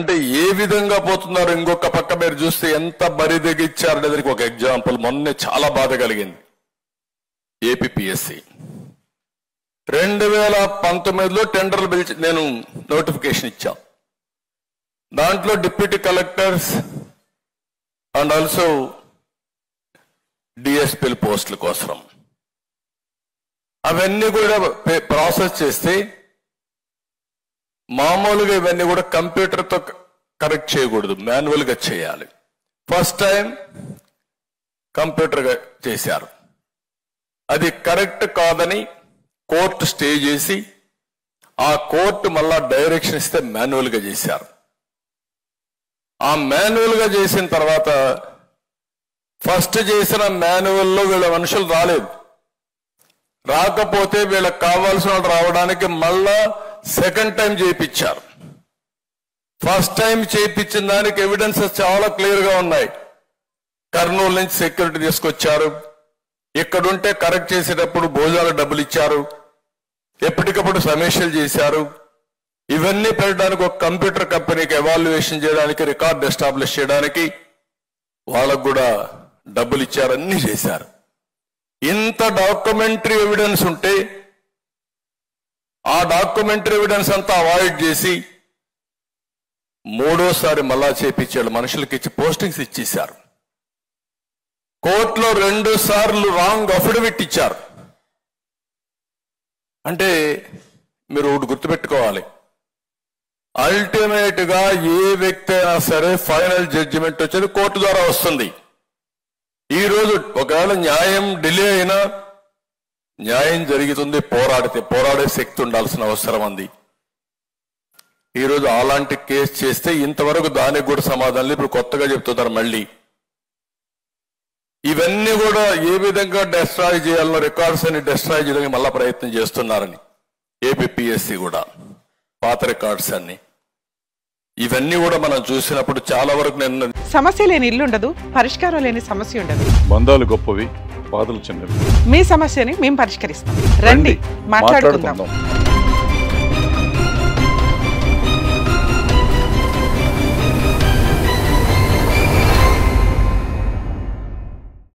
అంటే ఏ విధంగా పోతున్నారు ఇంకొక పక్క మీరు చూస్తే ఎంత బరిదెగిచ్చారనేది ఒక ఎగ్జాంపుల్ మొన్నే చాలా బాధ కలిగింది. ఏపీపీఎస్సీ 2019లో టెండర్లు పిలిచి నేను నోటిఫికేషన్ ఇచ్చాం. దాంట్లో డిప్యూటీ కలెక్టర్స్ అండ్ ఆల్సో డిఎస్పీల పోస్టుల కోసం అవన్నీ కూడా ప్రాసెస్ చేస్తే మామూలుగా ఇవన్నీ కూడా కంప్యూటర్తో కరెక్ట్ చేయకూడదు, మాన్యువల్గా చేయాలి. ఫస్ట్ టైం కంప్యూటర్గా చేశారు. అది కరెక్ట్ కాదని కోర్టు స్టే చేసి ఆ కోర్టు మళ్ళా డైరెక్షన్ ఇస్తే మాన్యువల్గా చేశారు. ఆ మాన్యువల్గా చేసిన తర్వాత ఫస్ట్ చేసిన మాన్యువల్లో వీళ్ళ మనుషులు రాలేదు. రాకపోతే వీళ్ళకి కావాల్సిన వాళ్ళు రావడానికి మళ్ళా సెకండ్ టైం చేయించారు. ఫస్ట్ టైం చేయించిన దానికి ఎవిడెన్సెస్ చాలా క్లియర్ గా ఉన్నాయి. కర్నూలు నుంచి సెక్యూరిటీ తీసుకొచ్చారు, ఇక్కడుంటే కరెక్ట్ చేసేటప్పుడు భోజనాలు డబ్బులు ఇచ్చారు, ఎప్పటికప్పుడు సమీక్షలు చేశారు. ఇవన్నీ పెట్టడానికి ఒక కంప్యూటర్ కంపెనీకి ఎవాల్యుయేషన్ చేయడానికి, రికార్డ్ ఎస్టాబ్లిష్ చేయడానికి వాళ్ళకు కూడా డబ్బులు ఇచ్చారు, అన్ని చేశారు. ఇంత డాక్యుమెంటరీ ఎవిడెన్స్ ఉంటే ఆ డాక్యుమెంటరీ ఎవిడెన్స్ అంతా అవాయిడ్ చేసి మూడోసారి మళ్ళా చేపించాడు, మనుషులకి ఇచ్చి పోస్టింగ్స్ ఇచ్చేశారు. కోర్టులో 2 సార్లు రాంగ్ అఫిడవిట్ ఇచ్చారు. అంటే మీరు ఒకటి గుర్తుపెట్టుకోవాలి, అల్టిమేట్ గా ఏ వ్యక్తి అయినా సరే ఫైనల్ జడ్జిమెంట్ వచ్చేది కోర్టు ద్వారా వస్తుంది. ఈ రోజు ఒకవేళ న్యాయం డిలే అయినా న్యాయం జరుగుతుంది, పోరాడే శక్తి ఉండాల్సిన అవసరం ఉంది. ఈరోజు అలాంటి కేసు చేస్తే ఇంతవరకు దానికి కూడా సమాధానం ఇప్పుడు కొత్తగా చెప్తున్నారు. మళ్ళీ ఇవన్నీ కూడా ఏ విధంగా డెస్ట్రాయ్ చేయాలో రికార్డ్స్ అన్ని డెస్ట్రాయ్ చేయడానికి మళ్ళా ప్రయత్నం చేస్తున్నారని ఏపీపీఎస్సీ కూడా పాత రికార్డ్స్ అన్ని ఇవన్నీ కూడా మనం చూసినప్పుడు చాలా వరకు నేను సమస్య లేని ఇల్లు ఉండదు, పరిష్కారం లేని సమస్య ఉండదు. బంధాలు గొప్పవి, బాధలు చిన్నవి. మీ సమస్యని మేము పరిష్కరిస్తాం. రండి మాట్లాడుకుందాం.